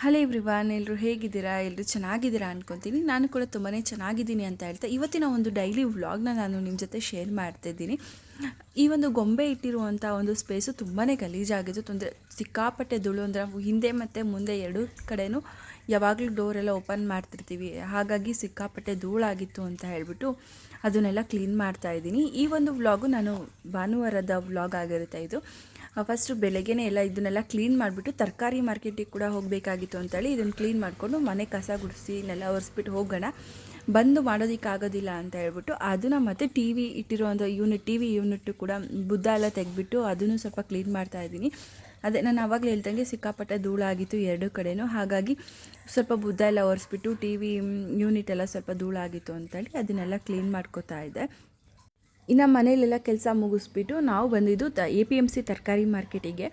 Hello everyone, ಎಲ್ಲರೂ ಹೇಗಿದ್ದೀರಾ? ಎಲ್ಲರೂ ಚೆನ್ನಾಗಿದ್ದೀರಾ ಅನ್ಕೊತೀನಿ. ನಾನು ಕೂಡ ತುಂಬಾ ಚೆನ್ನಾಗಿದ್ದೀನಿ ಅಂತ ಹೇಳ್ತಾ ಇವತ್ತಿನ ಒಂದು ಡೈಲಿ ವ್ಲಾಗ್ನ ನಾನು ನಿಮ್ಮ ಜೊತೆ ಶೇರ್ ಮಾಡ್ತಿದ್ದೀನಿ. ಈ ಒಂದು ಗೊಂಬೆ ಇಟ್ಟಿರುವಂಥ ಒಂದು ಸ್ಪೇಸು ತುಂಬಾ ಗಲೀಜಾಗಿತ್ತು. ಸಿಕ್ಕಾಪಟ್ಟೆ ಧೂಳು ಅಂದರೆ ಹಿಂದೆ ಮತ್ತು ಮುಂದೆ ಎರಡೂ ಕಡೆಯೂ ಯಾವಾಗಲೂ ಡೋರೆಲ್ಲ ಓಪನ್ ಮಾಡ್ತಿರ್ತೀವಿ, ಹಾಗಾಗಿ ಸಿಕ್ಕಾಪಟ್ಟೆ ಧೂಳಾಗಿತ್ತು ಅಂತ ಹೇಳಿಬಿಟ್ಟು ಅದನ್ನೆಲ್ಲ ಕ್ಲೀನ್ ಮಾಡ್ತಾಯಿದ್ದೀನಿ. ಈ ಒಂದು ವ್ಲಾಗು ನಾನು ಭಾನುವಾರದ ವ್ಲಾಗ್ ಆಗಿರುತ್ತೆ ಇದು. ಫಸ್ಟು ಬೆಳಗ್ಗೆನೇ ಇದನ್ನೆಲ್ಲ ಕ್ಲೀನ್ ಮಾಡಿಬಿಟ್ಟು ತರಕಾರಿ ಮಾರ್ಕೆಟಿಗೆ ಕೂಡ ಹೋಗಬೇಕಾಗಿತ್ತು ಅಂತೇಳಿ ಇದನ್ನು ಕ್ಲೀನ್ ಮಾಡಿಕೊಂಡು ಮನೆ ಕಸ ಗುಡಿಸಿ ನೆಲ ಒರೆಸ್ಬಿಟ್ಟು ಹೋಗೋಣ, ಬಂದು ಮಾಡೋದಕ್ಕಾಗೋದಿಲ್ಲ ಅಂತ ಹೇಳ್ಬಿಟ್ಟು ಅದನ್ನು ಮತ್ತು ಟಿ ವಿ ಇಟ್ಟಿರೋಂಥ ಟಿ ವಿ ಯೂನಿಟ್ಟು ಕೂಡ ಬುದ್ಧ ಎಲ್ಲ ತೆಗೆದ್ಬಿಟ್ಟು ಅದನ್ನು ಸ್ವಲ್ಪ ಕ್ಲೀನ್ ಮಾಡ್ತಾಯಿದ್ದೀನಿ. ಅದೇ ನಾನು ಆವಾಗಲೇ ಹೇಳ್ದಂಗೆ ಸಿಕ್ಕಾಪಟ್ಟೆ ಧೂಳಾಗಿತ್ತು ಎರಡೂ ಕಡೆಯೂ, ಹಾಗಾಗಿ ಸ್ವಲ್ಪ ಬುದ್ಧ ಎಲ್ಲ ಒರೆಸ್ಬಿಟ್ಟು ಟಿ ವಿ ಯೂನಿಟ್ ಎಲ್ಲ ಸ್ವಲ್ಪ ಧೂಳಾಗಿತ್ತು ಅಂತೇಳಿ ಅದನ್ನೆಲ್ಲ ಕ್ಲೀನ್ ಮಾಡ್ಕೋತಾ ಇದ್ದೆ. ಇನ್ನು ಮನೇಲೆಲ್ಲ ಕೆಲಸ ಮುಗಿಸ್ಬಿಟ್ಟು ನಾವು ಬಂದಿದ್ದು APMC ತರಕಾರಿ ಮಾರ್ಕೆಟಿಗೆ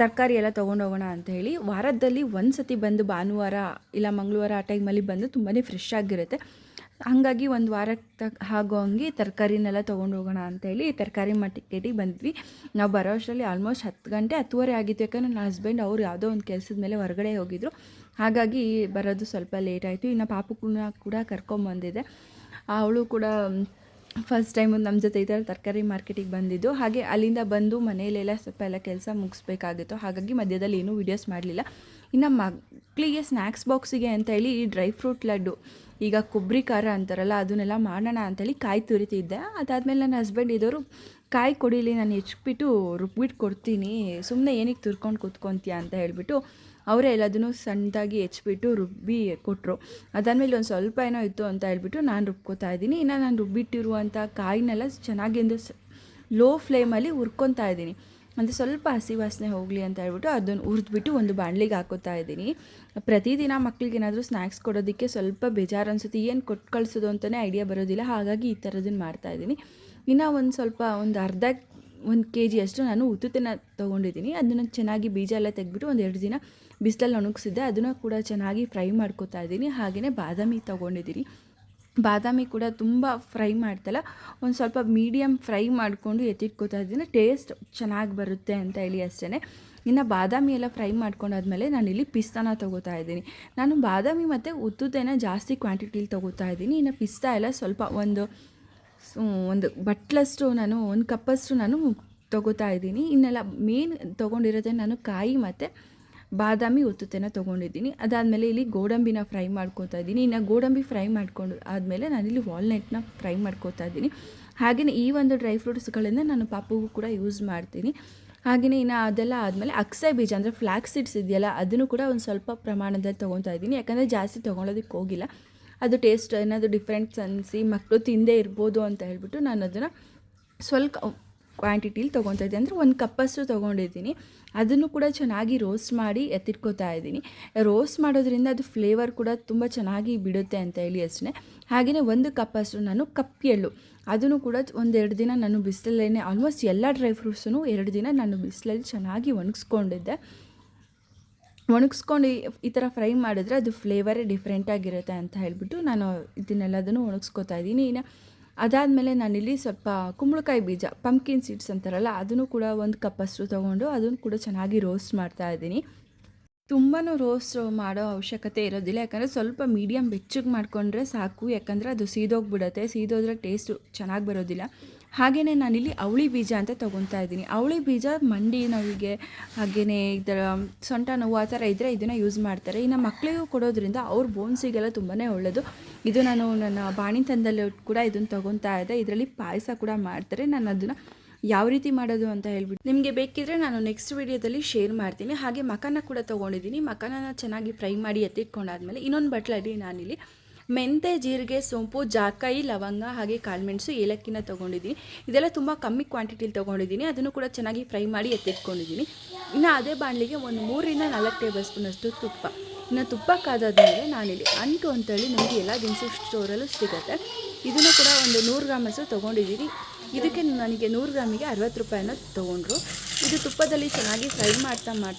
ತರಕಾರಿ ಎಲ್ಲ ತೊಗೊಂಡೋಗೋಣ ಅಂತ ಹೇಳಿ. ವಾರದಲ್ಲಿ ಒಂದು ಸತಿ ಬಂದು ಭಾನುವಾರ ಇಲ್ಲ ಮಂಗಳವಾರ ಆ ಟೈಮಲ್ಲಿ ಬಂದು ತುಂಬಾ ಫ್ರೆಶ್ ಆಗಿರುತ್ತೆ. ಹಾಗಾಗಿ ಒಂದು ವಾರಕ್ಕೆ ಆಗೋ ಹಂಗೆ ತರಕಾರಿನೆಲ್ಲ ತೊಗೊಂಡು ಹೋಗೋಣ ಅಂತೇಳಿ ತರಕಾರಿ ಮಾರ್ಕೆಟಿಗೆ ಬಂದ್ವಿ. ನಾವು ಬರೋ ಅಷ್ಟರಲ್ಲಿ ಆಲ್ಮೋಸ್ಟ್ 10 ಗಂಟೆ 10:30 ಆಗಿತ್ತು. ಯಾಕಂದರೆ ನನ್ನ ಹಸ್ಬೆಂಡ್ ಅವ್ರು ಯಾವುದೋ ಒಂದು ಕೆಲಸದ ಮೇಲೆ ಹೊರಗಡೆ ಹೋಗಿದ್ರು, ಹಾಗಾಗಿ ಬರೋದು ಸ್ವಲ್ಪ ಲೇಟ್ ಆಯಿತು. ಇನ್ನು ಪಾಪುನ ಕೂಡ ಕರ್ಕೊಂಬಂದಿದ್ದೆ, ಅವಳು ಕೂಡ ಫಸ್ಟ್ ಟೈಮು ನಮ್ಮ ಜೊತೆ ಈ ಥರ ತರಕಾರಿ ಮಾರ್ಕೆಟಿಗೆ ಬಂದಿದ್ದು. ಹಾಗೆ ಅಲ್ಲಿಂದ ಬಂದು ಮನೆಯಲ್ಲೆಲ್ಲ ಸ್ವಲ್ಪ ಎಲ್ಲ ಕೆಲಸ ಮುಗಿಸ್ಬೇಕಾಗಿತ್ತು, ಹಾಗಾಗಿ ಮಧ್ಯದಲ್ಲಿ ಏನೂ ವೀಡಿಯೋಸ್ ಮಾಡಲಿಲ್ಲ. ಇನ್ನು ಮಕ್ಕಳಿಗೆ ಸ್ನ್ಯಾಕ್ಸ್ ಬಾಕ್ಸಿಗೆ ಅಂತ ಹೇಳಿ ಈ ಡ್ರೈ ಫ್ರೂಟ್ ಲಡ್ಡು, ಈಗ ಕೊಬ್ಬರಿ ಖಾರ ಅಂತಾರಲ್ಲ, ಅದನ್ನೆಲ್ಲ ಮಾಡೋಣ ಅಂತೇಳಿ ಕಾಯಿ ತುರಿತಿದ್ದೆ. ಅದಾದಮೇಲೆ ನನ್ನ ಹಸ್ಬೆಂಡ್ ಇದ್ದವರು ಕಾಯಿ ಕೊಡಿಲಿ, ನಾನು ಹೆಚ್ಬಿಟ್ಟು ರುಬ್ಬಿಟ್ಟು ಕೊಡ್ತೀನಿ, ಸುಮ್ಮನೆ ಏನಕ್ಕೆ ತುರ್ಕೊಂಡು ಕೂತ್ಕೊತೀಯ ಅಂತ ಹೇಳಿಬಿಟ್ಟು ಅವರೇ ಎಲ್ಲದನ್ನು ಸಣ್ಣದಾಗಿ ಹೆಚ್ಬಿಟ್ಟು ರುಬ್ಬಿ ಕೊಟ್ಟರು. ಅದಾದಮೇಲೆ ಒಂದು ಸ್ವಲ್ಪ ಏನೋ ಇತ್ತು ಅಂತ ಹೇಳ್ಬಿಟ್ಟು ನಾನು ರುಬ್ಕೋತಾ ಇದ್ದೀನಿ. ಇನ್ನು ನಾನು ರುಬ್ಬಿಟ್ಟಿರುವಂಥ ಕಾಯಿನೆಲ್ಲ ಚೆನ್ನಾಗಿ ಒಂದು ಲೋ ಫ್ಲೇಮಲ್ಲಿ ಹುರ್ಕೊತಾ ಇದ್ದೀನಿ, ಅಂದರೆ ಸ್ವಲ್ಪ ಹಸಿ ವಾಸನೆ ಹೋಗಲಿ ಅಂತ ಹೇಳ್ಬಿಟ್ಟು ಅದನ್ನು ಹುರಿದ್ಬಿಟ್ಟು ಒಂದು ಬಾಣಲಿಗೆ ಹಾಕೋತಾ ಇದ್ದೀನಿ. ಪ್ರತಿದಿನ ಮಕ್ಳಿಗೆ ಏನಾದರೂ ಸ್ನ್ಯಾಕ್ಸ್ ಕೊಡೋದಕ್ಕೆ ಸ್ವಲ್ಪ ಬೇಜಾರು ಅನಿಸುತ್ತೆ, ಏನು ಕೊಟ್ಟು ಕಳಿಸೋದು ಅಂತಲೇ ಐಡಿಯಾ ಬರೋದಿಲ್ಲ, ಹಾಗಾಗಿ ಈ ಥರದನ್ನು ಮಾಡ್ತಾಯಿದ್ದೀನಿ. ಇನ್ನು ಒಂದು ಅರ್ಧ kg ಅಷ್ಟು ನಾನು ಉತ್ತುತ್ತೆನ ತೊಗೊಂಡಿದ್ದೀನಿ. ಅದನ್ನು ಚೆನ್ನಾಗಿ ಬೀಜ ಎಲ್ಲ ತೆಗೆದ್ಬಿಟ್ಟು 2 ದಿನ ಬಿಸಿಲಲ್ಲಿ ಒಣಗಿಸಿದ್ದೆ, ಅದನ್ನು ಕೂಡ ಚೆನ್ನಾಗಿ ಫ್ರೈ ಮಾಡ್ಕೋತಾ ಇದ್ದೀನಿ. ಹಾಗೆಯೇ ಬಾದಾಮಿ ತೊಗೊಂಡಿದ್ದೀನಿ. ಬಾದಾಮಿ ಕೂಡ ತುಂಬ ಫ್ರೈ ಮಾಡ್ತಲ್ಲ, ಒಂದು ಸ್ವಲ್ಪ ಮೀಡಿಯಮ್ ಫ್ರೈ ಮಾಡಿಕೊಂಡು ಎತ್ತಿಟ್ಕೋತಾ ಇದ್ದೀನಿ, ಟೇಸ್ಟ್ ಚೆನ್ನಾಗಿ ಬರುತ್ತೆ ಅಂತ ಹೇಳಿ ಅಷ್ಟೇ. ಇನ್ನು ಬಾದಾಮಿ ಎಲ್ಲ ಫ್ರೈ ಮಾಡ್ಕೊಂಡಾದ್ಮೇಲೆ ನಾನಿಲ್ಲಿ ಪಿಸ್ತಾನ ತೊಗೋತಾ ಇದ್ದೀನಿ. ನಾನು ಬಾದಾಮಿ ಮತ್ತು ಉತ್ತುತ್ತೆನ ಜಾಸ್ತಿ ಕ್ವಾಂಟಿಟಿಲಿ ತೊಗೋತಾ ಇದ್ದೀನಿ. ಇನ್ನು ಪಿಸ್ತಾ ಎಲ್ಲ ಸ್ವಲ್ಪ ಒಂದು ಬಟ್ಲಷ್ಟು ನಾನು 1 ಕಪ್ಪಷ್ಟು ನಾನು ತೊಗೋತಾ ಇದ್ದೀನಿ. ಇನ್ನೆಲ್ಲ ಮೇನ್ ತೊಗೊಂಡಿರೋದೇ ನಾನು ಕಾಯಿ ಮತ್ತು ಬಾದಾಮಿ ಉತ್ತುತ್ತೆನ ತೊಗೊಂಡಿದ್ದೀನಿ. ಅದಾದಮೇಲೆ ಇಲ್ಲಿ ಗೋಡಂಬಿನ ಫ್ರೈ ಮಾಡ್ಕೋತಾ ಇದ್ದೀನಿ. ಇನ್ನು ಗೋಡಂಬಿ ಫ್ರೈ ಮಾಡ್ಕೊಂಡು ಆದಮೇಲೆ ನಾನಿಲ್ಲಿ ವಾಲ್ನಟ್ನ ಫ್ರೈ ಮಾಡ್ಕೋತಾ ಇದ್ದೀನಿ. ಹಾಗೆಯೇ ಈ ಒಂದು ಡ್ರೈ ಫ್ರೂಟ್ಸ್ಗಳಿಂದ ನಾನು ಪಾಪುಗೂ ಕೂಡ ಯೂಸ್ ಮಾಡ್ತೀನಿ. ಹಾಗೆಯೇ ಇನ್ನು ಅದೆಲ್ಲ ಆದಮೇಲೆ ಅಕ್ಸೆ ಬೀಜ ಅಂದರೆ ಫ್ಲ್ಯಾಕ್ಸ್ ಸೀಡ್ಸ್ ಇದೆಯಲ್ಲ, ಅದನ್ನು ಕೂಡ ಒಂದು ಸ್ವಲ್ಪ ಪ್ರಮಾಣದಲ್ಲಿ ತೊಗೊತಾ ಇದ್ದೀನಿ. ಯಾಕಂದರೆ ಜಾಸ್ತಿ ತೊಗೊಳೋದಕ್ಕೆ ಹೋಗಿಲ್ಲ, ಅದು ಟೇಸ್ಟ್ ಏನಾದರೂ ಡಿಫ್ರೆಂಟ್ಸ್ ಅನಿಸಿ ಮಕ್ಕಳು ತಿಂದೇ ಇರ್ಬೋದು ಅಂತ ಹೇಳ್ಬಿಟ್ಟು ನಾನು ಅದನ್ನು ಸ್ವಲ್ಪ ಕ್ವಾಂಟಿಟೀಲಿ ತೊಗೊತಾ ಇದ್ದೀನಿ. ಅಂದರೆ 1 ಕಪ್ಪಷ್ಟು ತೊಗೊಂಡಿದ್ದೀನಿ. ಅದನ್ನು ಕೂಡ ಚೆನ್ನಾಗಿ ರೋಸ್ಟ್ ಮಾಡಿ ಎತ್ತಿಟ್ಕೋತಾ ಇದ್ದೀನಿ. ರೋಸ್ಟ್ ಮಾಡೋದ್ರಿಂದ ಅದು ಫ್ಲೇವರ್ ಕೂಡ ತುಂಬ ಚೆನ್ನಾಗಿ ಬಿಡುತ್ತೆ ಅಂತ ಹೇಳಿ ಅಷ್ಟೇ. ಹಾಗೆಯೇ 1 ಕಪ್ಪಷ್ಟು ನಾನು ಕಪ್ಪು ಎಳ್ಳು, ಅದನ್ನು ಕೂಡ 1-2 ದಿನ ನಾನು ಬಿಸಿಲಲ್ಲೇ ಆಲ್ಮೋಸ್ಟ್ ಎಲ್ಲ ಡ್ರೈ ಫ್ರೂಟ್ಸನ್ನು 2 ದಿನ ನಾನು ಬಿಸಿಲಲ್ಲಿ ಚೆನ್ನಾಗಿ ಒಣಗಿಸ್ಕೊಂಡಿದ್ದೆ. ಒಣಗಿಸ್ಕೊಂಡು ಈ ಥರ ಫ್ರೈ ಮಾಡಿದ್ರೆ ಅದು ಫ್ಲೇವರೇ ಡಿಫ್ರೆಂಟಾಗಿರುತ್ತೆ ಅಂತ ಹೇಳಿಬಿಟ್ಟು ನಾನು ಇದನ್ನೆಲ್ಲದನ್ನು ಒಣಗಿಸ್ಕೋತಾ ಇದ್ದೀನಿ. ಇನ್ನು ಅದಾದಮೇಲೆ ನಾನಿಲ್ಲಿ ಸ್ವಲ್ಪ ಕುಂಬಳಕಾಯಿ ಬೀಜ, ಪಂಪ್ಕಿನ್ ಸೀಡ್ಸ್ ಅಂತಾರಲ್ಲ, ಅದನ್ನು ಕೂಡ 1 ಕಪ್ಪಷ್ಟು ತೊಗೊಂಡು ಅದನ್ನು ಕೂಡ ಚೆನ್ನಾಗಿ ರೋಸ್ಟ್ ಮಾಡ್ತಾಯಿದ್ದೀನಿ. ತುಂಬಾ ರೋಸ್ಟ್ ಮಾಡೋ ಅವಶ್ಯಕತೆ ಇರೋದಿಲ್ಲ, ಯಾಕಂದರೆ ಸ್ವಲ್ಪ ಮೀಡಿಯಮ್ ಬೆಚ್ಚಗೆ ಮಾಡಿಕೊಂಡ್ರೆ ಸಾಕು. ಯಾಕಂದರೆ ಅದು ಸೀದೋಗ್ಬಿಡುತ್ತೆ, ಸೀದೋದ್ರೆ ಟೇಸ್ಟು ಚೆನ್ನಾಗಿ ಬರೋದಿಲ್ಲ. ಹಾಗೆಯೇ ನಾನಿಲ್ಲಿ ಅವಳಿ ಬೀಜ ಅಂತ ತೊಗೊತಾ ಇದ್ದೀನಿ. ಅವಳಿ ಬೀಜ ಮಂಡಿ ನೋವಿಗೆ, ಹಾಗೆಯೇ ಇದರ ಸೊಂಟ ನೋವು ಆ ಥರ ಇದ್ದರೆ ಇದನ್ನು ಯೂಸ್ ಮಾಡ್ತಾರೆ. ಇನ್ನು ಮಕ್ಕಳಿಗೂ ಕೊಡೋದ್ರಿಂದ ಅವ್ರ ಬೋನ್ಸಿಗೆಲ್ಲ ತುಂಬಾ ಒಳ್ಳೆಯದು. ಇದು ನಾನು ನನ್ನ ಬಾಣಿತನದಲ್ಲಿ ಕೂಡ ಇದನ್ನು ತೊಗೊತಾ ಇದ್ದೆ. ಇದರಲ್ಲಿ ಪಾಯಸ ಕೂಡ ಮಾಡ್ತಾರೆ. ನಾನು ಅದನ್ನು ಯಾವ ರೀತಿ ಮಾಡೋದು ಅಂತ ಹೇಳ್ಬಿಟ್ಟು ನಿಮಗೆ ಬೇಕಿದ್ರೆ ನಾನು ನೆಕ್ಸ್ಟ್ ವೀಡಿಯೋದಲ್ಲಿ ಶೇರ್ ಮಾಡ್ತೀನಿ. ಹಾಗೆ ಮಖನ ಕೂಡ ತೊಗೊಂಡಿದ್ದೀನಿ. ಮಖನ ಚೆನ್ನಾಗಿ ಫ್ರೈ ಮಾಡಿ ಎತ್ತಿಟ್ಕೊಂಡಾದ್ಮೇಲೆ ಇನ್ನೊಂದು ಬಟ್ಲಲ್ಲಿ ನಾನಿಲ್ಲಿ ಮೆಂತೆ, ಜೀರಿಗೆ, ಸೋಂಪು, ಜಾಕಾಯಿ, ಲವಂಗ ಹಾಗೆ ಕಾಳುಮೆಣಸು, ಏಲಕ್ಕಿನ ತೊಗೊಂಡಿದ್ದೀನಿ. ಇದೆಲ್ಲ ತುಂಬ ಕಮ್ಮಿ ಕ್ವಾಂಟಿಟಿಲಿ ತೊಗೊಂಡಿದ್ದೀನಿ. ಅದನ್ನು ಕೂಡ ಚೆನ್ನಾಗಿ ಫ್ರೈ ಮಾಡಿ ಎತ್ತಿಟ್ಕೊಂಡಿದ್ದೀನಿ. ಇನ್ನು ಅದೇ ಬಾಣಲಿಗೆ 3-4 ಟೇಬಲ್ ಸ್ಪೂನಷ್ಟು ತುಪ್ಪ. ಇನ್ನು ತುಪ್ಪ ಕಾದಾದ್ಮೇಲೆ ನಾನಿಲ್ಲಿ ಅಂಟು ಅಂತೇಳಿ ನಮಗೆ ಎಲ್ಲ ದಿನಸಿ ಸ್ಟೋರಲ್ಲೂ ಸಿಗುತ್ತೆ, ಇದನ್ನು ಕೂಡ 100 ಗ್ರಾಮಷ್ಟು ತೊಗೊಂಡಿದ್ದೀನಿ. ಇದಕ್ಕೆ ನನಗೆ 100 ಗ್ರಾಮಿಗೆ 60 ರೂಪಾಯಿನ ತೊಗೊಂಡ್ರು. ಇದು ತುಪ್ಪದಲ್ಲಿ ಚೆನ್ನಾಗಿ ಫ್ರೈ ಮಾಡ್ತಾ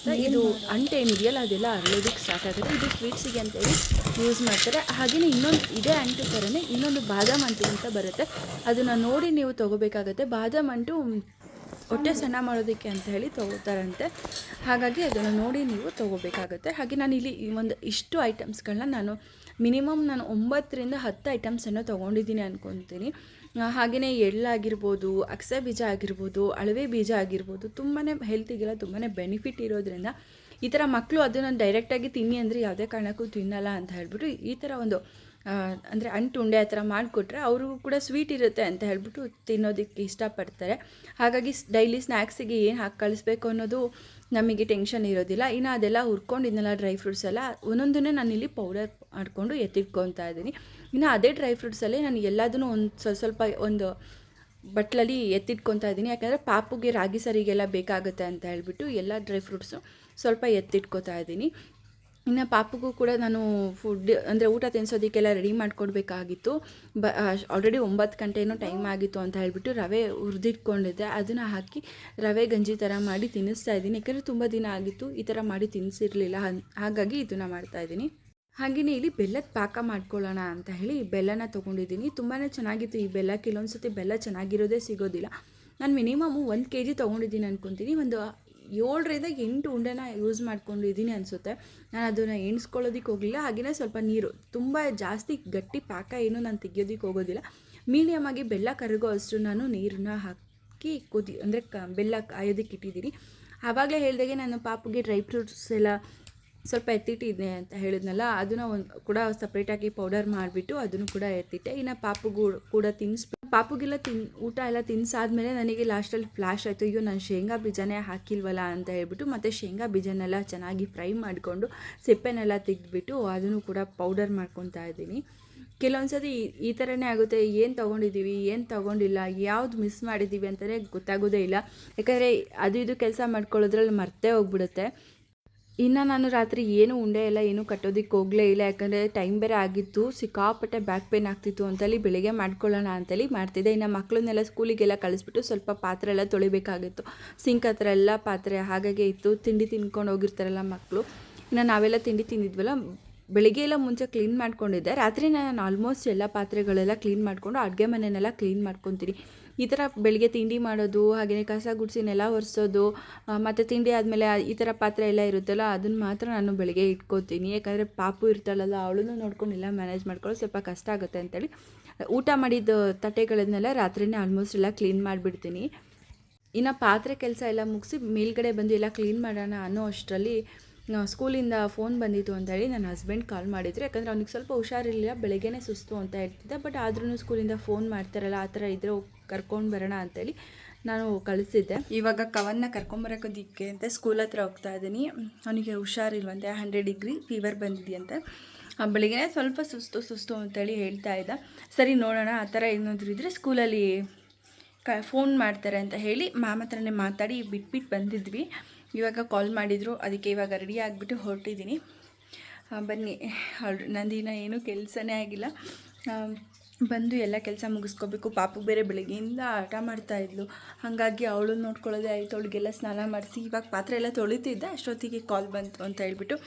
ಇದು ಅಂಟೇನಿದೆಯಲ್ಲ ಅದೆಲ್ಲ ಅರಳೋದಕ್ಕೆ ಸ್ಟಾರ್ಟ್ ಆಗುತ್ತೆ. ಇದು ಸ್ವೀಟ್ಸಿಗೆ ಅಂತೇಳಿ ಯೂಸ್ ಮಾಡ್ತಾರೆ. ಹಾಗೆಯೇ ಇನ್ನೊಂದು ಇದೇ ಅಂಟು ಥರನೇ ಇನ್ನೊಂದು ಬಾದಾಮ್ ಅಂಟು ಅಂತ ಬರುತ್ತೆ, ಅದನ್ನು ನೋಡಿ ನೀವು ತೊಗೋಬೇಕಾಗತ್ತೆ. ಬಾದಾಮ್ ಅಂಟು ಹೊಟ್ಟೆ ಸಣ್ಣ ಮಾಡೋದಕ್ಕೆ ಅಂತ ಹೇಳಿ ತೊಗೋತಾರಂತೆ. ಹಾಗಾಗಿ ಅದನ್ನು ನೋಡಿ ನೀವು ತೊಗೋಬೇಕಾಗುತ್ತೆ. ಹಾಗೆ ನಾನು ಇಲ್ಲಿ ಒಂದು ಇಷ್ಟು ಐಟಮ್ಸ್ಗಳನ್ನ ನಾನು 9ರಿಂದ 10 ಐಟಮ್ಸನ್ನು ತೊಗೊಂಡಿದ್ದೀನಿ ಅಂದ್ಕೊತೀನಿ. ಹಾಗೆಯೇ ಎಳ್ಳಾಗಿರ್ಬೋದು, ಅಗಸೆ ಬೀಜ ಆಗಿರ್ಬೋದು, ಅಳವೆ ಬೀಜ ಆಗಿರ್ಬೋದು, ತುಂಬಾ ಹೆಲ್ತಿಗೆಲ್ಲ ತುಂಬಾ ಬೆನಿಫಿಟ್ ಇರೋದ್ರಿಂದ ಈ ಥರ ಮಕ್ಕಳು ಅದನ್ನು ಡೈರೆಕ್ಟಾಗಿ ತಿನ್ನಿ ಅಂದರೆ ಯಾವುದೇ ಕಾರಣಕ್ಕೂ ತಿನ್ನಲ್ಲ ಅಂತ ಹೇಳ್ಬಿಟ್ಟು ಈ ಥರ ಒಂದು ಅಂದರೆ ಅಂಟು ಉಂಡೆ ಆ ಥರ ಮಾಡಿಕೊಟ್ರೆ ಅವ್ರಿಗೂ ಕೂಡ ಸ್ವೀಟ್ ಇರುತ್ತೆ ಅಂತ ಹೇಳ್ಬಿಟ್ಟು ತಿನ್ನೋದಕ್ಕೆ ಇಷ್ಟಪಡ್ತಾರೆ. ಹಾಗಾಗಿ ಡೈಲಿ ಸ್ನ್ಯಾಕ್ಸಿಗೆ ಏನು ಹಾಕಿ ಕಳಿಸ್ಬೇಕು ಅನ್ನೋದು ನಮಗೆ ಟೆನ್ಷನ್ ಇರೋದಿಲ್ಲ. ಇನ್ನು ಅದೆಲ್ಲ ಹುರ್ಕೊಂಡಿದ್ನಲ್ಲ ಡ್ರೈ ಫ್ರೂಟ್ಸ್ ಎಲ್ಲ ಒಂದೊಂದನ್ನೇ ನಾನಿಲ್ಲಿ ಪೌಡರ್ ಮಾಡಿಕೊಂಡು ಎತ್ತಿಟ್ಕೊತಾ ಇದ್ದೀನಿ. ಇನ್ನು ಅದೇ ಡ್ರೈ ಫ್ರೂಟ್ಸಲ್ಲಿ ನಾನು ಎಲ್ಲದನ್ನೂ ಸ್ವಲ್ಪ ಒಂದು ಬಟ್ಲಲ್ಲಿ ಎತ್ತಿಟ್ಕೊತಾ ಇದ್ದೀನಿ. ಯಾಕಂದರೆ ಪಾಪುಗೆ ರಾಗಿ ಸರಿಗೆಲ್ಲ ಬೇಕಾಗುತ್ತೆ ಅಂತ ಹೇಳ್ಬಿಟ್ಟು ಎಲ್ಲ ಡ್ರೈ ಫ್ರೂಟ್ಸು ಸ್ವಲ್ಪ ಎತ್ತಿಟ್ಕೊತಾ ಇದ್ದೀನಿ. ಇನ್ನು ಪಾಪುಗೂ ಕೂಡ ನಾನು ಫುಡ್ ಅಂದರೆ ಊಟ ತಿನ್ನಿಸೋದಕ್ಕೆಲ್ಲ ರೆಡಿ ಮಾಡಿಕೊಡ್ಬೇಕಾಗಿತ್ತು. ಆಲ್ರೆಡಿ 9 ಗಂಟೆ ಏನೋ ಟೈಮ್ ಆಗಿತ್ತು ಅಂತ ಹೇಳ್ಬಿಟ್ಟು ರವೆ ಹುರಿದಿಟ್ಕೊಂಡಿದ್ದೆ, ಅದನ್ನು ಹಾಕಿ ರವೆ ಗಂಜಿ ಥರ ಮಾಡಿ ತಿನ್ನಿಸ್ತಾ ಇದ್ದೀನಿ. ಯಾಕಂದರೆ ತುಂಬ ದಿನ ಆಗಿತ್ತು ಈ ಥರ ಮಾಡಿ ತಿನ್ನಿಸಿರಲಿಲ್ಲ, ಹಾಗಾಗಿ ಇದನ್ನು ಮಾಡ್ತಾಯಿದ್ದೀನಿ. ಹಾಗೆಯೇ ಇಲ್ಲಿ ಬೆಲ್ಲದ ಪಾಕ ಮಾಡ್ಕೊಳ್ಳೋಣ ಅಂತ ಹೇಳಿ ಬೆಲ್ಲನ ತೊಗೊಂಡಿದ್ದೀನಿ. ತುಂಬಾ ಚೆನ್ನಾಗಿತ್ತು ಈ ಬೆಲ್ಲ. ಕೆಲವೊಂದು ಸತಿ ಬೆಲ್ಲ ಚೆನ್ನಾಗಿರೋದೇ ಸಿಗೋದಿಲ್ಲ. ನಾನು ಮಿನಿಮಮ್ 1 kg ತೊಗೊಂಡಿದ್ದೀನಿ ಅಂದ್ಕೊತೀನಿ. ಒಂದು 7ರಿಂದ 8 ಉಂಡೆನ ಯೂಸ್ ಮಾಡ್ಕೊಂಡಿದ್ದೀನಿ ಅನಿಸುತ್ತೆ. ನಾನು ಅದನ್ನು ಎಣಿಸ್ಕೊಳ್ಳೋದಕ್ಕೆ ಹೋಗಲಿಲ್ಲ. ಹಾಗೆಯೇ ಸ್ವಲ್ಪ ನೀರು, ತುಂಬ ಜಾಸ್ತಿ ಗಟ್ಟಿ ಪಾಕ ಏನು ನಾನು ತೆಗಿಯೋದಕ್ಕೆ ಹೋಗೋದಿಲ್ಲ. ಮೀಡಿಯಮಾಗಿ ಬೆಲ್ಲ ಕರಗೋ ಅಷ್ಟು ನಾನು ನೀರನ್ನ ಹಾಕಿ ಅಂದರೆ ಬೆಲ್ಲ ಕಾಯೋದಕ್ಕೆ ಇಟ್ಟಿದ್ದೀನಿ. ಆವಾಗಲೇ ಹೇಳಿದಾಗೆ ನಾನು ಪಾಪುಗೆ ಡ್ರೈ ಫ್ರೂಟ್ಸ್ ಎಲ್ಲ ಸ್ವಲ್ಪ ಎತ್ತಿಟ್ಟಿದ್ದೆ ಅಂತ ಹೇಳಿದ್ನಲ್ಲ, ಅದನ್ನು ಕೂಡ ಸಪ್ರೇಟಾಗಿ ಪೌಡರ್ ಮಾಡಿಬಿಟ್ಟು ಅದನ್ನು ಕೂಡ ಎತ್ತಿಟ್ಟೆ. ಇನ್ನು ಪಾಪುಗೂ ಕೂಡ ಪಾಪುಗೆಲ್ಲ ಊಟ ಎಲ್ಲ ತಿನ್ನಿಸಾದ್ಮೇಲೆ ನನಗೆ ಲಾಸ್ಟಲ್ಲಿ ಫ್ಲ್ಯಾಶ್ ಆಯಿತು, ಅಯ್ಯೋ ನಾನು ಶೇಂಗಾ ಬೀಜನೇ ಹಾಕಿಲ್ವಲ್ಲ ಅಂತ ಹೇಳ್ಬಿಟ್ಟು ಮತ್ತು ಶೇಂಗಾ ಬೀಜನೆಲ್ಲ ಚೆನ್ನಾಗಿ ಫ್ರೈ ಮಾಡಿಕೊಂಡು ಸಿಪ್ಪೆನೆಲ್ಲ ತೆಗೆದುಬಿಟ್ಟು ಅದನ್ನು ಕೂಡ ಪೌಡರ್ ಮಾಡ್ಕೊತಾ ಇದ್ದೀನಿ. ಕೆಲವೊಂದು ಸತಿ ಈ ಥರನೇ ಆಗುತ್ತೆ, ಏನು ತೊಗೊಂಡಿದ್ದೀವಿ ಏನು ತೊಗೊಂಡಿಲ್ಲ, ಯಾವುದು ಮಿಸ್ ಮಾಡಿದ್ದೀವಿ ಅಂತಲೇ ಗೊತ್ತಾಗೋದೇ ಇಲ್ಲ. ಯಾಕಂದರೆ ಅದು ಇದು ಕೆಲಸ ಮಾಡ್ಕೊಳ್ಳೋದ್ರಲ್ಲಿ ಮರ್ತೇ ಹೋಗ್ಬಿಡುತ್ತೆ. ಇನ್ನು ನಾನು ರಾತ್ರಿ ಏನು ಉಂಡೆ ಎಲ್ಲ ಏನೂ ಕಟ್ಟೋದಕ್ಕೆ ಹೋಗಲೇ ಇಲ್ಲ. ಯಾಕಂದರೆ ಟೈಮ್ ಬೇರೆ ಆಗಿತ್ತು, ಸಿಕ್ಕಾಪಟ್ಟೆ ಬ್ಯಾಕ್ ಪೇನ್ ಆಗ್ತಿತ್ತು ಅಂತೇಳಿ ಬೆಳಿಗ್ಗೆ ಮಾಡ್ಕೊಳ್ಳೋಣ ಅಂತೇಳಿ ಮಾಡ್ತಿದ್ದೆ. ಇನ್ನು ಮಕ್ಕಳನ್ನೆಲ್ಲ ಸ್ಕೂಲಿಗೆಲ್ಲ ಕಳಿಸ್ಬಿಟ್ಟು ಸ್ವಲ್ಪ ಪಾತ್ರೆ ಎಲ್ಲ ತೊಳಿಬೇಕಾಗಿತ್ತು. ಸಿಂಕ್ ಹತ್ರ ಎಲ್ಲ ಪಾತ್ರೆ ಹಾಗಾಗಿ ಇತ್ತು. ತಿಂಡಿ ತಿನ್ಕೊಂಡು ಹೋಗಿರ್ತಾರಲ್ಲ ಮಕ್ಕಳು. ಇನ್ನು ನಾವೆಲ್ಲ ತಿಂಡಿ ತಿಂದಿದ್ವಲ್ಲ, ಬೆಳಿಗ್ಗೆ ಎಲ್ಲ ಮುಂಚೆ ಕ್ಲೀನ್ ಮಾಡ್ಕೊಂಡಿದ್ದೆ. ರಾತ್ರಿ ನಾನು ಆಲ್ಮೋಸ್ಟ್ ಎಲ್ಲ ಪಾತ್ರೆಗಳೆಲ್ಲ ಕ್ಲೀನ್ ಮಾಡಿಕೊಂಡು ಅಡುಗೆ ಮನೆಯನ್ನೆಲ್ಲ ಕ್ಲೀನ್ ಮಾಡ್ಕೊತೀನಿ. ಈ ಥರ ಬೆಳಿಗ್ಗೆ ತಿಂಡಿ ಮಾಡೋದು, ಹಾಗೆಯೇ ಕಸ ಗುಡಿಸಿ ನೆಲ ಒರೆಸೋದು, ಮತ್ತು ತಿಂಡಿ ಆದಮೇಲೆ ಈ ಥರ ಪಾತ್ರೆ ಎಲ್ಲ ಇರುತ್ತಲ್ಲ ಅದನ್ನು ಮಾತ್ರ ನಾನು ಬೆಳಿಗ್ಗೆ ಇಟ್ಕೋತೀನಿ. ಯಾಕಂದರೆ ಪಾಪು ಇರ್ತಾಳಲ್ಲ, ಅವಳನ್ನು ನೋಡ್ಕೊಂಡು ಎಲ್ಲ ಮ್ಯಾನೇಜ್ ಮಾಡ್ಕೊಳ್ಳೋದು ಸ್ವಲ್ಪ ಕಷ್ಟ ಆಗುತ್ತೆ ಅಂತೇಳಿ ಊಟ ಮಾಡಿದ ತಟ್ಟೆಗಳನ್ನೆಲ್ಲ ರಾತ್ರಿನೇ ಆಲ್ಮೋಸ್ಟ್ ಎಲ್ಲ ಕ್ಲೀನ್ ಮಾಡಿಬಿಡ್ತೀನಿ. ಇನ್ನು ಪಾತ್ರೆ ಕೆಲಸ ಎಲ್ಲ ಮುಗಿಸಿ ಮೇಲ್ಗಡೆ ಬಂದು ಎಲ್ಲ ಕ್ಲೀನ್ ಮಾಡೋಣ ಅನ್ನೋ ಅಷ್ಟರಲ್ಲಿ ಸ್ಕೂಲಿಂದ ಫೋನ್ ಬಂದಿತ್ತು ಅಂತೇಳಿ ನನ್ನ ಹಸ್ಬೆಂಡ್ ಕಾಲ್ ಮಾಡಿದ್ರು. ಯಾಕಂದರೆ ಅವ್ನಿಗೆ ಸ್ವಲ್ಪ ಹುಷಾರಿರಲಿಲ್ಲ, ಬೆಳಗ್ಗೆನೇ ಸುಸ್ತು ಅಂತ ಹೇಳ್ತಿದ್ದೆ. ಬಟ್ ಆದ್ರೂ ಸ್ಕೂಲಿಂದ ಫೋನ್ ಮಾಡ್ತಾರಲ್ಲ, ಆ ಥರ ಇದ್ದರೆ ಕರ್ಕೊಂಡು ಬರೋಣ ಅಂತೇಳಿ ನಾನು ಕಳಿಸಿದ್ದೆ. ಇವಾಗ ಕವನ್ನ ಕರ್ಕೊಂಬರೋಕೋದಕ್ಕೆ ಅಂತ ಸ್ಕೂಲ್ ಹತ್ರ ಹೋಗ್ತಾ ಇದ್ದೀನಿ. ಅವನಿಗೆ ಹುಷಾರಿಲ್ವಂತೆ, 100 ಡಿಗ್ರಿ ಫೀವರ್ ಬಂದಿದೆಯಂತೆ. ಬೆಳಿಗ್ಗೆ ಸ್ವಲ್ಪ ಸುಸ್ತು ಅಂತೇಳಿ ಹೇಳ್ತಾ ಇದ್ದ. ಸರಿ ನೋಡೋಣ, ಆ ಥರ ಏನಾದರೂ ಇದ್ದರೆ ಸ್ಕೂಲಲ್ಲಿ ಫೋನ್ ಮಾಡ್ತಾರೆ ಅಂತ ಹೇಳಿ ಮ್ಯಾಮ್ ಹತ್ರನೇ ಮಾತಾಡಿ ಬಿಟ್ಬಿಟ್ಟು ಬಂದಿದ್ವಿ. ಇವಾಗ ಕಾಲ್ ಮಾಡಿದರು, ಅದಕ್ಕೆ ಇವಾಗ ರೆಡಿ ಆಗಿಬಿಟ್ಟು ಹೊರಟಿದ್ದೀನಿ. ಬನ್ನಿ, ನಂದಿನ ಏನೂ ಕೆಲಸನೇ ಆಗಿಲ್ಲ. ಬಂದು ಎಲ್ಲ ಕೆಲಸ ಮುಗಿಸ್ಕೋಬೇಕು. ಪಾಪು ಬೇರೆ ಬೆಳಗ್ಗೆಯಿಂದ ಆಟ ಮಾಡ್ತಾಯಿದ್ಲು, ಹಾಗಾಗಿ ಅವಳು ನೋಡ್ಕೊಳ್ಳೋದೇ ಆಯಿತು. ಅವಳಿಗೆಲ್ಲ ಸ್ನಾನ ಮಾಡಿಸಿ ಇವಾಗ ಪಾತ್ರೆ ಎಲ್ಲ ತೊಳಿತಿದ್ದೆ, ಅಷ್ಟೊತ್ತಿಗೆ ಕಾಲ್ ಬಂತು ಅಂತ ಹೇಳ್ಬಿಟ್ಟು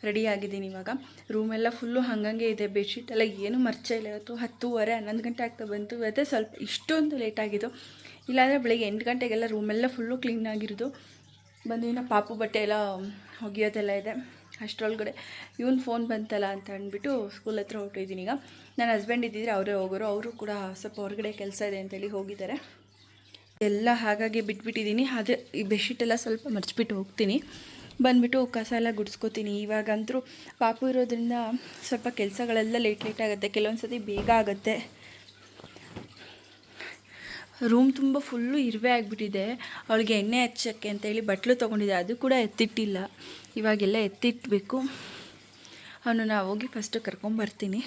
ರೆಡಿ ಆಗಿದ್ದೀನಿ. ಇವಾಗ ರೂಮೆಲ್ಲ ಫುಲ್ಲು ಹಾಗಂಗೆ ಇದೆ. ಬೆಡ್ಶೀಟೆಲ್ಲ ಏನು ಮರ್ಚೇ ಇಲ್ಲ. ಇವತ್ತು 10:30 11 ಗಂಟೆ ಆಗ್ತಾ ಬಂತು. ಇವತ್ತೇ ಸ್ವಲ್ಪ ಇಷ್ಟೊಂದು ಲೇಟಾಗಿತ್ತು. ಇಲ್ಲಾಂದರೆ ಬೆಳಗ್ಗೆ 8 ಗಂಟೆಗೆಲ್ಲ ರೂಮೆಲ್ಲ ಫುಲ್ಲು ಕ್ಲೀನಾಗಿರೋದು. ಬಂದು ಇನ್ನು ಪಾಪು ಬಟ್ಟೆ ಎಲ್ಲ ಒಗೆಯೋದೆಲ್ಲ ಇದೆ. ಅಷ್ಟರೊಳಗಡೆ ಇವನು ಫೋನ್ ಬಂತಲ್ಲ ಅಂತ ಅಂದ್ಬಿಟ್ಟು ಸ್ಕೂಲ್ ಹತ್ರ ಹೊರಟಿದ್ದೀನಿ. ಈಗ ನನ್ನ ಹಸ್ಬೆಂಡ್ ಇದ್ದಿದ್ರೆ ಅವರೇ ಹೋಗೋರು, ಅವರು ಕೂಡ ಸ್ವಲ್ಪ ಹೊರಗಡೆ ಕೆಲಸ ಇದೆ ಅಂತೇಳಿ ಹೋಗಿದ್ದಾರೆ. ಎಲ್ಲ ಹಾಗಾಗಿ ಬಿಟ್ಬಿಟ್ಟಿದ್ದೀನಿ. ಅದೇ ಈ ಬೆಡ್ಶೀಟೆಲ್ಲ ಸ್ವಲ್ಪ ಮರ್ಚಿಬಿಟ್ಟು ಹೋಗ್ತೀನಿ. ಬಂದುಬಿಟ್ಟು ಕಸ ಎಲ್ಲ ಗುಡಿಸ್ಕೋತೀನಿ. ಇವಾಗಂತೂ ಪಾಪು ಇರೋದ್ರಿಂದ ಸ್ವಲ್ಪ ಕೆಲಸಗಳೆಲ್ಲ ಲೇಟ್ ಆಗುತ್ತೆ, ಕೆಲವೊಂದು ಸತಿ ಬೇಗ ಆಗುತ್ತೆ. ರೂಮ್ ತುಂಬ ಫುಲ್ಲು ಇರುವೆ ಆಗಿಬಿಟ್ಟಿದೆ. ಅವಳಿಗೆ ಎಣ್ಣೆ ಹಚ್ಚೋಕ್ಕೆ ಅಂತೇಳಿ ಬಟ್ಲು ತೊಗೊಂಡಿದ್ದೆ, ಅದು ಕೂಡ ಎತ್ತಿಟ್ಟಿಲ್ಲ. ಇವಾಗೆಲ್ಲ ಎತ್ತಿಟ್ಬೇಕು. ಅವನನ್ನು ಹೋಗಿ ಫಸ್ಟು ಕರ್ಕೊಂಬರ್ತೀನಿ.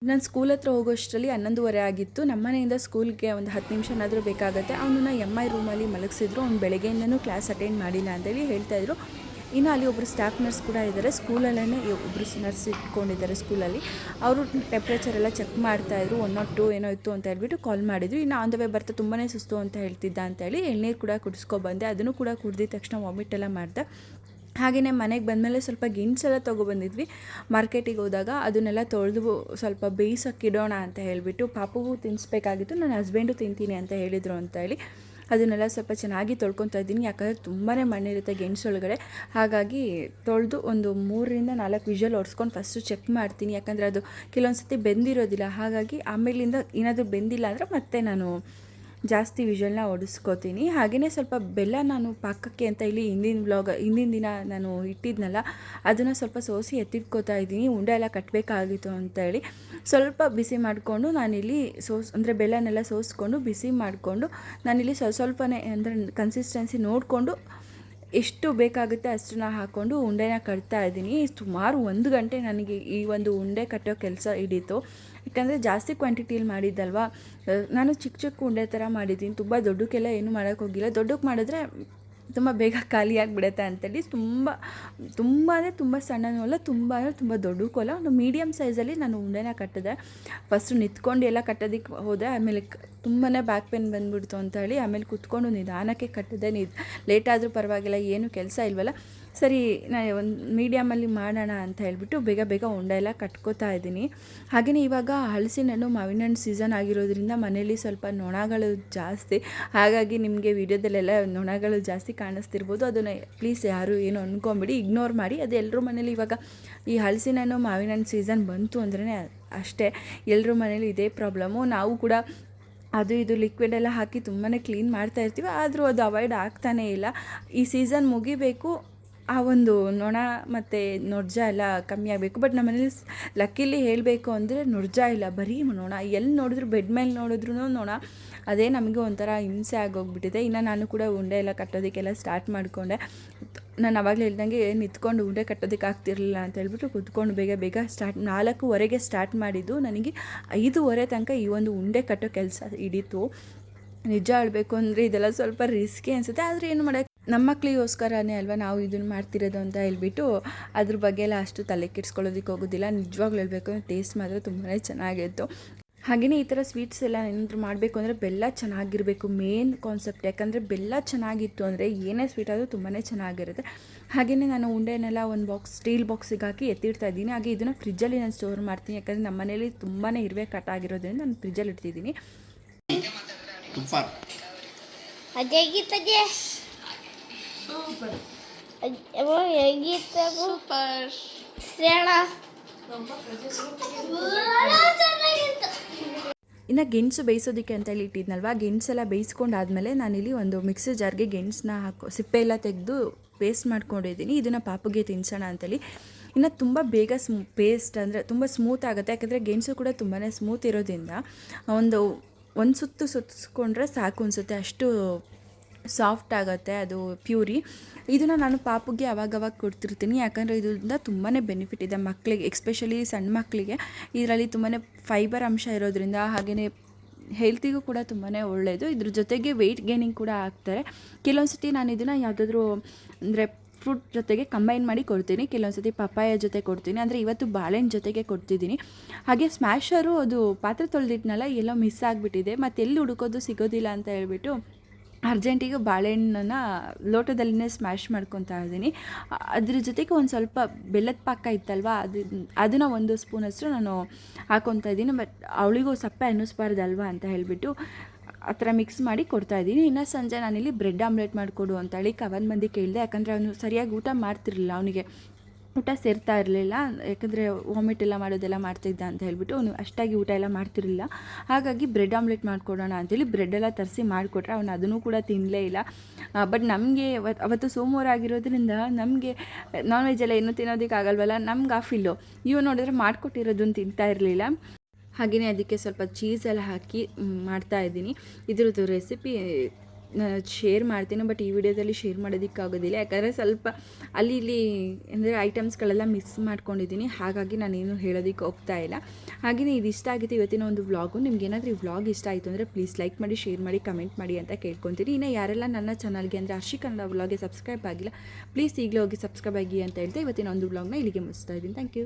ನಾನು ಸ್ಕೂಲ್ ಹತ್ರ ಹೋಗೋಷ್ಟರಲ್ಲಿ 11:30 ಆಗಿತ್ತು. ನಮ್ಮ ಮನೆಯಿಂದ ಸ್ಕೂಲ್ಗೆ ಒಂದು 10 ನಿಮಿಷನಾದರೂ ಬೇಕಾಗುತ್ತೆ. ಅವನನ್ನು MI ರೂಮಲ್ಲಿ ಮಲಗಿಸಿದ್ರು. ಅವ್ನು ಬೆಳಗ್ಗೆಯಿಂದನೂ ಕ್ಲಾಸ್ ಅಟೆಂಡ್ ಮಾಡಿಲ್ಲ ಅಂತೇಳಿ ಹೇಳ್ತಾಯಿದ್ರು. ಇನ್ನು ಅಲ್ಲಿ ಒಬ್ಬರು ಸ್ಟಾಫ್ ನರ್ಸ್ ಕೂಡ ಇದ್ದಾರೆ. ಸ್ಕೂಲಲ್ಲೇ ಒಬ್ಬರು ನರ್ಸ್ ಇಟ್ಕೊಂಡಿದ್ದಾರೆ ಸ್ಕೂಲಲ್ಲಿ. ಅವರು ಟೆಂಪ್ರೇಚರ್ ಎಲ್ಲ ಚೆಕ್ ಮಾಡ್ತಾಯಿದ್ರು. 102 ಏನೋ ಇತ್ತು ಅಂತ ಹೇಳ್ಬಿಟ್ಟು ಕಾಲ್ ಮಾಡಿದ್ರು. ಇನ್ನು ಆನ್ ದ ವೇ ಬರ್ತಾ ತುಂಬಾ ಸುಸ್ತು ಅಂತ ಹೇಳ್ತಿದ್ದ ಅಂತೇಳಿ ಎಳ್ನೀರು ಕೂಡ ಕುಡಿಸ್ಕೊಬಂದೆ. ಅದನ್ನು ಕೂಡ ಕುಡ್ದಿದ ತಕ್ಷಣ ವಾಮಿಟ್ ಎಲ್ಲ ಮಾಡಿದೆ. ಹಾಗೆಯೇ ಮನೆಗೆ ಬಂದಮೇಲೆ ಸ್ವಲ್ಪ ಗೆಣಸೆಲ್ಲ ತೊಗೊಬಂದಿದ್ವಿ ಮಾರ್ಕೆಟಿಗೆ ಹೋದಾಗ. ಅದನ್ನೆಲ್ಲ ತೊಳೆದು ಸ್ವಲ್ಪ ಬೇಯಿಸೋಕ್ಕಿಡೋಣ ಅಂತ ಹೇಳಿಬಿಟ್ಟು ಪಾಪುಗೂ ತಿನ್ನಿಸ್ಬೇಕಾಗಿತ್ತು. ನನ್ನ ಹಸ್ಬೆಂಡು ತಿಂತೀನಿ ಅಂತ ಹೇಳಿದರು ಅಂತ ಹೇಳಿ ಅದನ್ನೆಲ್ಲ ಸ್ವಲ್ಪ ಚೆನ್ನಾಗಿ ತೊಳ್ಕೊತಾ ಇದ್ದೀನಿ. ಯಾಕಂದರೆ ತುಂಬಾ ಮಣ್ಣಿರುತ್ತೆ ಗೆಣಸೊಳಗಡೆ. ಹಾಗಾಗಿ ತೊಳೆದು ಒಂದು 3-4 ವಿಷಲ್ ಹೊಡ್ಸ್ಕೊಂಡು ಫಸ್ಟು ಚೆಕ್ ಮಾಡ್ತೀನಿ. ಯಾಕಂದರೆ ಅದು ಕೆಲವೊಂದು ಸತಿ ಬೆಂದಿರೋದಿಲ್ಲ. ಹಾಗಾಗಿ ಆಮೇಲಿಂದ ಏನಾದರೂ ಬೆಂದಿಲ್ಲ ಅಂದರೆ ಮತ್ತೆ ನಾನು ಜಾಸ್ತಿ ವಿಷಲ್ನ ಹೊಡಿಸ್ಕೋತೀನಿ. ಹಾಗೆಯೇ ಸ್ವಲ್ಪ ಬೆಲ್ಲ ನಾನು ಪಾಕಕ್ಕೆ ಅಂತ ಇಲ್ಲಿ ಹಿಂದಿನ ದಿನ ನಾನು ಇಟ್ಟಿದ್ನಲ್ಲ, ಅದನ್ನು ಸ್ವಲ್ಪ ಸೋಸಿ ಎತ್ತಿಟ್ಕೋತಾ ಇದ್ದೀನಿ. ಉಂಡೆ ಎಲ್ಲ ಕಟ್ಟಬೇಕಾಗಿತ್ತು ಅಂತೇಳಿ ಸ್ವಲ್ಪ ಬಿಸಿ ಮಾಡಿಕೊಂಡು ನಾನಿಲ್ಲಿ ಅಂದರೆ ಬೆಲ್ಲನೆಲ್ಲ ಸೋಸ್ಕೊಂಡು ಬಿಸಿ ಮಾಡಿಕೊಂಡು ನಾನಿಲ್ಲಿ ಸ್ವಲ್ಪನೇ ಅಂದರೆ ಕನ್ಸಿಸ್ಟೆನ್ಸಿ ನೋಡಿಕೊಂಡು ಎಷ್ಟು ಬೇಕಾಗುತ್ತೆ ಅಷ್ಟನ್ನ ಹಾಕ್ಕೊಂಡು ಉಂಡೆನ ಕಟ್ತಾ ಇದ್ದೀನಿ. ಸುಮಾರು 1 ಗಂಟೆ ನನಗೆ ಈ ಒಂದು ಉಂಡೆ ಕಟ್ಟೋ ಕೆಲಸ ಹಿಡೀತು. ಯಾಕಂದರೆ ಜಾಸ್ತಿ ಕ್ವಾಂಟಿಟಿಯಲ್ಲಿ ಮಾಡಿದ್ದಲ್ವ. ನಾನು ಚಿಕ್ಕ ಚಿಕ್ಕ ಉಂಡೆ ಥರ ಮಾಡಿದ್ದೀನಿ, ತುಂಬ ದೊಡ್ಡಕ್ಕೆಲ್ಲ ಏನೂ ಮಾಡೋಕ್ಕೋಗಿಲ್ಲ. ದೊಡ್ಡಕ್ಕೆ ಮಾಡಿದ್ರೆ ತುಂಬ ಬೇಗ ಖಾಲಿಯಾಗಿಬಿಡುತ್ತೆ ಅಂತೇಳಿ ತುಂಬ ಅಂದರೆ ತುಂಬ ಸಣ್ಣನೂ ಅಲ್ಲ, ತುಂಬ ಅಂದರೆ ತುಂಬ ದೊಡ್ಡಕ್ಕೂ ಅಲ್ಲ, ಒಂದು ಮೀಡಿಯಮ್ ಸೈಜಲ್ಲಿ ನಾನು ಉಂಡೆನ ಕಟ್ಟಿದೆ. ಫಸ್ಟು ನಿಂತ್ಕೊಂಡು ಎಲ್ಲ ಕಟ್ಟೋದಕ್ಕೆ ಹೋದೆ. ಆಮೇಲೆ ತುಂಬಾ ಬ್ಯಾಕ್ ಪೇನ್ ಬಂದುಬಿಡ್ತು ಅಂತ ಹೇಳಿ ಆಮೇಲೆ ಕೂತ್ಕೊಂಡು ನಿಧಾನಕ್ಕೆ ಕಟ್ಟಿದೆ. ಲೇಟ್ ಆದರೂ ಪರವಾಗಿಲ್ಲ, ಏನು ಕೆಲಸ ಇಲ್ವಲ್ಲ, ಸರಿ ನಾನು ಒಂದು ಮೀಡಿಯಮಲ್ಲಿ ಮಾಡೋಣ ಅಂತ ಹೇಳ್ಬಿಟ್ಟು ಬೇಗ ಉಂಡೆ ಎಲ್ಲ ಕಟ್ಕೋತಾ ಇದ್ದೀನಿ. ಹಾಗೆಯೇ ಇವಾಗ ಹಲಸಿನ ಹಣ್ಣು ಮಾವಿನ ಹಣ್ಣು ಸೀಸನ್ ಆಗಿರೋದ್ರಿಂದ ಮನೇಲಿ ಸ್ವಲ್ಪ ನೊಣಗಳು ಜಾಸ್ತಿ. ಹಾಗಾಗಿ ನಿಮಗೆ ವಿಡಿಯೋದಲ್ಲೆಲ್ಲ ನೊಣಗಳು ಜಾಸ್ತಿ ಕಾಣಿಸ್ತಿರ್ಬೋದು. ಅದನ್ನು ಪ್ಲೀಸ್ ಯಾರು ಏನು ಅಂದ್ಕೊಂಬಿಡಿ, ಇಗ್ನೋರ್ ಮಾಡಿ. ಅದು ಎಲ್ಲರ ಮನೇಲಿ ಇವಾಗ ಈ ಹಲಸಿನ ಹಣ್ಣು ಮಾವಿನ ಹಣ್ಣು ಸೀಸನ್ ಬಂತು ಅಂದ್ರೇ ಅಷ್ಟೇ, ಎಲ್ಲರ ಮನೇಲಿ ಇದೇ ಪ್ರಾಬ್ಲಮ್ಮು. ನಾವು ಕೂಡ ಅದು ಇದು ಲಿಕ್ವಿಡ್ ಎಲ್ಲ ಹಾಕಿ ತುಂಬಾ ಕ್ಲೀನ್ ಮಾಡ್ತಾಯಿರ್ತೀವಿ, ಆದರೂ ಅದು ಅವಾಯ್ಡ್ ಆಗ್ತಾನೇ ಇಲ್ಲ. ಈ ಸೀಸನ್ ಮುಗಿಬೇಕು, ಆ ಒಂದು ನೊಣ ಮತ್ತು ನೊರ್ಜ ಎಲ್ಲ ಕಮ್ಮಿ ಆಗಬೇಕು. ಬಟ್ ನಮ್ಮ ಮನೇಲಿ ಲಕ್ಕಿಲಿ ಹೇಳಬೇಕು ಅಂದರೆ ನೊರ್ಜ ಇಲ್ಲ, ಬರೀ ನೊಣ. ಎಲ್ಲಿ ನೋಡಿದ್ರು ಬೆಡ್ ಮೇಲೆ ನೋಡಿದ್ರು ನೊಣ. ಅದೇ ನಮಗೆ ಒಂಥರ ಹಿಂಸೆ ಆಗೋಗ್ಬಿಟ್ಟಿದೆ. ಇನ್ನು ನಾನು ಕೂಡ ಉಂಡೆ ಎಲ್ಲ ಕಟ್ಟೋದಕ್ಕೆಲ್ಲ ಸ್ಟಾರ್ಟ್ ಮಾಡಿಕೊಂಡೆ. ನಾನು ಆವಾಗಲೇ ಹೇಳ್ದಂಗೆ ನಿಂತ್ಕೊಂಡು ಉಂಡೆ ಕಟ್ಟೋದಕ್ಕೆ ಆಗ್ತಿರಲಿಲ್ಲ ಅಂತ ಹೇಳ್ಬಿಟ್ಟು ಕೂತ್ಕೊಂಡು ಬೇಗ 4:15ಗೆ ಸ್ಟಾರ್ಟ್ ಮಾಡಿದ್ದು. ನನಗೆ 5:30 ತನಕ ಈ ಒಂದು ಉಂಡೆ ಕಟ್ಟೋ ಕೆಲಸ ಹಿಡೀತು. ನಿಜ ಹೇಳಬೇಕು ಅಂದರೆ ಇದೆಲ್ಲ ಸ್ವಲ್ಪ ರಿಸ್ಕಿ ಅನಿಸುತ್ತೆ, ಆದರೆ ಏನು ಮಾಡೋಕ್ಕೆ, ನಮ್ಮ ಮಕ್ಕಳಿಗೋಸ್ಕರನೇ ಅಲ್ವಾ ನಾವು ಇದನ್ನು ಮಾಡ್ತಿರೋದು ಅಂತ ಹೇಳ್ಬಿಟ್ಟು ಅದ್ರ ಬಗ್ಗೆ ಎಲ್ಲ ಅಷ್ಟು ತಲೆ ಕೆಡಿಸ್ಕೊಳ್ಳೋದಕ್ಕೆ ಹೋಗೋದಿಲ್ಲ. ನಿಜವಾಗ್ಲೂ ಹೇಳಬೇಕು ಅಂದರೆ ಟೇಸ್ಟ್ ಮಾತ್ರ ತುಂಬಾ ಚೆನ್ನಾಗಿತ್ತು. ಹಾಗೆಯೇ ಈ ಥರ ಸ್ವೀಟ್ಸ್ ಎಲ್ಲ ಏನಾದರೂ ಮಾಡಬೇಕು ಅಂದರೆ ಬೆಲ್ಲ ಚೆನ್ನಾಗಿರಬೇಕು, ಮೇನ್ ಕಾನ್ಸೆಪ್ಟ್. ಯಾಕಂದರೆ ಬೆಲ್ಲ ಚೆನ್ನಾಗಿತ್ತು ಅಂದರೆ ಏನೇ ಸ್ವೀಟ್ ಆದರೂ ತುಂಬಾ ಚೆನ್ನಾಗಿರುತ್ತೆ. ಹಾಗೆಯೇ ನಾನು ಉಂಡೆನೆಲ್ಲ ಒಂದು ಸ್ಟೀಲ್ ಬಾಕ್ಸಿಗೆ ಹಾಕಿ ಎತ್ತಿಡ್ತಾ ಇದ್ದೀನಿ. ಹಾಗೆ ಇದನ್ನು ಫ್ರಿಜ್ಜಲ್ಲಿ ನಾನು ಸ್ಟೋರ್ ಮಾಡ್ತೀನಿ. ಯಾಕಂದರೆ ನಮ್ಮ ಮನೇಲಿ ತುಂಬಾ ಇರುವೆ ಕಟ್ ಆಗಿರೋದ್ರಿಂದ ನಾನು ಫ್ರಿಜ್ಜಲ್ಲಿ ಇಡ್ತಿದ್ದೀನಿ. ಇನ್ನು ಗೆಣಸು ಬೇಯಿಸೋದಕ್ಕೆ ಅಂತ ಹೇಳಿ ಇಟ್ಟಿದ್ನಲ್ವ, ಗೆಣಸೆಲ್ಲ ಬೇಯಿಸ್ಕೊಂಡಾದ್ಮೇಲೆ ನಾನಿಲ್ಲಿ ಒಂದು ಮಿಕ್ಸರ್ ಜಾರ್ಗೆ ಗೆಣಸನ್ನ ಸಿಪ್ಪೆ ಎಲ್ಲ ತೆಗೆದು ಪೇಸ್ಟ್ ಮಾಡ್ಕೊಂಡಿದ್ದೀನಿ. ಇದನ್ನು ಪಾಪುಗೆ ತಿನ್ಸೋಣ ಅಂತೇಳಿ. ಇನ್ನು ತುಂಬ ಬೇಗ ಪೇಸ್ಟ್ ಅಂದರೆ ತುಂಬ ಸ್ಮೂತ್ ಆಗುತ್ತೆ. ಯಾಕಂದರೆ ಗೆಣಸು ಕೂಡ ತುಂಬಾ ಸ್ಮೂತ್ ಇರೋದ್ರಿಂದ ಒಂದು ಸುತ್ತಿಸ್ಕೊಂಡ್ರೆ ಸಾಕು ಅನಿಸುತ್ತೆ, ಅಷ್ಟು ಸಾಫ್ಟ್ ಆಗುತ್ತೆ ಅದು ಪ್ಯೂರಿ. ಇದನ್ನು ನಾನು ಪಾಪುಗೆ ಅವಾಗವಾಗ ಕೊಡ್ತಿರ್ತೀನಿ. ಯಾಕಂದರೆ ಇದರಿಂದ ತುಂಬಾ ಬೆನಿಫಿಟ್ ಇದೆ ಮಕ್ಕಳಿಗೆ, ಎಕ್ಸ್ಪೆಷಲಿ ಸಣ್ಣ ಮಕ್ಕಳಿಗೆ. ಇದರಲ್ಲಿ ತುಂಬಾ ಫೈಬರ್ ಅಂಶ ಇರೋದ್ರಿಂದ, ಹಾಗೆಯೇ ಹೆಲ್ತಿಗೂ ಕೂಡ ತುಂಬಾ ಒಳ್ಳೆಯದು. ಇದ್ರ ಜೊತೆಗೆ ವೆಯ್ಟ್ ಗೇನಿಂಗ್ ಕೂಡ ಆಗ್ತಾರೆ. ಕೆಲವೊಂದು ಸತಿ ನಾನು ಇದನ್ನು ಯಾವುದಾದ್ರೂ ಅಂದರೆ ಫ್ರೂಟ್ ಜೊತೆಗೆ ಕಂಬೈನ್ ಮಾಡಿ ಕೊಡ್ತೀನಿ. ಕೆಲವೊಂದು ಸತಿ ಪಪ್ಪಾಯ ಜೊತೆ ಕೊಡ್ತೀನಿ. ಅಂದರೆ ಇವತ್ತು ಬಾಳೆಹಣ್ಣು ಜೊತೆಗೆ ಕೊಡ್ತಿದ್ದೀನಿ. ಹಾಗೆ ಸ್ಮ್ಯಾಶರು ಅದು ಪಾತ್ರೆ ತೊಳೆದಿಟ್ನಲ್ಲ, ಎಲ್ಲೋ ಮಿಸ್ ಆಗಿಬಿಟ್ಟಿದೆ, ಮತ್ತು ಎಲ್ಲಿ ಹುಡುಕೋದು ಸಿಗೋದಿಲ್ಲ ಅಂತ ಹೇಳ್ಬಿಟ್ಟು ಅರ್ಜೆಂಟಿಗೆ ಬಾಳೆಹಣ್ಣನ್ನು ಲೋಟದಲ್ಲಿನೇ ಸ್ಮ್ಯಾಶ್ ಮಾಡ್ಕೊತಾ ಇದ್ದೀನಿ. ಅದ್ರ ಜೊತೆಗೆ ಒಂದು ಸ್ವಲ್ಪ ಬೆಲ್ಲದ ಪಾಕ ಇತ್ತಲ್ವ, ಅದನ್ನು 1 ಸ್ಪೂನಷ್ಟು ನಾನು ಹಾಕ್ಕೊತಾ ಇದ್ದೀನಿ. ಬಟ್ ಅವಳಿಗೂ ಸಪ್ಪೆ ಅನ್ನಿಸ್ಬಾರ್ದಲ್ವ ಅಂತ ಹೇಳಿಬಿಟ್ಟು ಆ ಥರ ಮಿಕ್ಸ್ ಮಾಡಿ ಕೊಡ್ತಾಯಿದ್ದೀನಿ. ಇನ್ನು ಸಂಜೆ ನಾನಿಲ್ಲಿ ಬ್ರೆಡ್ ಆಮ್ಲೆಟ್ ಮಾಡಿಕೊಡು ಅಂತೇಳಿ ಕವನ್ ಮಂದಿ ಕೇಳಿದೆ. ಯಾಕಂದರೆ ಅವನು ಸರಿಯಾಗಿ ಊಟ ಮಾಡ್ತಿರಲಿಲ್ಲ, ಅವನಿಗೆ ಊಟ ಸೇರ್ತಾ ಇರಲಿಲ್ಲ. ಯಾಕಂದರೆ ವಾಮಿಟ್ ಎಲ್ಲ ಮಾಡೋದೆಲ್ಲ ಮಾಡ್ತಿದ್ದ ಅಂತ ಹೇಳ್ಬಿಟ್ಟು ಅವನು ಅಷ್ಟಾಗಿ ಊಟ ಎಲ್ಲ ಮಾಡ್ತಿರಲಿಲ್ಲ. ಹಾಗಾಗಿ ಬ್ರೆಡ್ ಆಮ್ಲೆಟ್ ಮಾಡಿಕೊಡೋಣ ಅಂತೇಳಿ ಬ್ರೆಡ್ಡೆಲ್ಲ ತರಿಸಿ ಮಾಡಿಕೊಟ್ರೆ ಅವನು ಅದನ್ನು ಕೂಡ ತಿನ್ನಲೇ ಇಲ್ಲ. ಬಟ್ ನಮಗೆ ಅವತ್ತು ಸೋಮವಾರ ಆಗಿರೋದ್ರಿಂದ ನಮಗೆ ನಾನ್ ವೆಜ್ ಎಲ್ಲ ಏನೂ ತಿನ್ನೋದಕ್ಕಾಗಲ್ವಲ್ಲ, ನಮ್ಗೆ ಆ ಫಿಲ್ಲು. ಇವು ನೋಡಿದ್ರೆ ಮಾಡಿಕೊಟ್ಟಿರೋದನ್ನು ತಿಂತಾ ಇರಲಿಲ್ಲ. ಹಾಗೆಯೇ ಅದಕ್ಕೆ ಸ್ವಲ್ಪ ಚೀಸೆಲ್ಲ ಹಾಕಿ ಮಾಡ್ತಾಯಿದ್ದೀನಿ. ಇದ್ರದ್ದು ರೆಸಿಪಿ ನಾನು ಶೇರ್ ಮಾಡ್ತೀನಿ, ಬಟ್ ಈ ವಿಡಿಯೋದಲ್ಲಿ ಶೇರ್ ಮಾಡೋದಕ್ಕಾಗೋದಿಲ್ಲ. ಯಾಕಂದರೆ ಸ್ವಲ್ಪ ಅಲ್ಲಿ ಅಂದರೆ ಐಟಮ್ಸ್ಗಳೆಲ್ಲ ಮಿಸ್ ಮಾಡ್ಕೊಂಡಿದ್ದೀನಿ. ಹಾಗಾಗಿ ನಾನೇನು ಹೇಳೋದಕ್ಕೆ ಹೋಗ್ತಾ ಇಲ್ಲ. ಹಾಗೆಯೇ ಇದು ಇಷ್ಟ ಆಗಿತ್ತು ಇವತ್ತಿನ ಒಂದು ವ್ಲಾಗು. ನಿಮ್ಗೇನಾದರೂ ಈ ವ್ಲಾಗ್ ಇಷ್ಟ ಆಯಿತು ಅಂದರೆ ಪ್ಲೀಸ್ ಲೈಕ್ ಮಾಡಿ, ಶೇರ್ ಮಾಡಿ, ಕಮೆಂಟ್ ಮಾಡಿ ಅಂತ ಕೇಳ್ಕೊತೀನಿ. ಇನ್ನು ಯಾರೆಲ್ಲ ನನ್ನ ಚಾನಲ್ಗೆ ಅಂದರೆ ಹರ್ಷಿ ಕನ್ನಡ ವ್ಲಾಗ್ಗೆ ಸಬ್ಸ್ಕ್ರೈಬ್ ಆಗಿಲ್ಲ, ಪ್ಲೀಸ್ ಈಗಲೇ ಹೋಗಿ ಸಬ್ಸ್ಕ್ರೈಬ್ ಆಗಿ ಅಂತ ಹೇಳ್ತಾ ಇವತ್ತಿನ ಒಂದು ವ್ಲಾಗ್ನ ಇಲ್ಲಿಗೆ ಮುಗಿಸ್ತಾ ಇದ್ದೀನಿ. Thank you.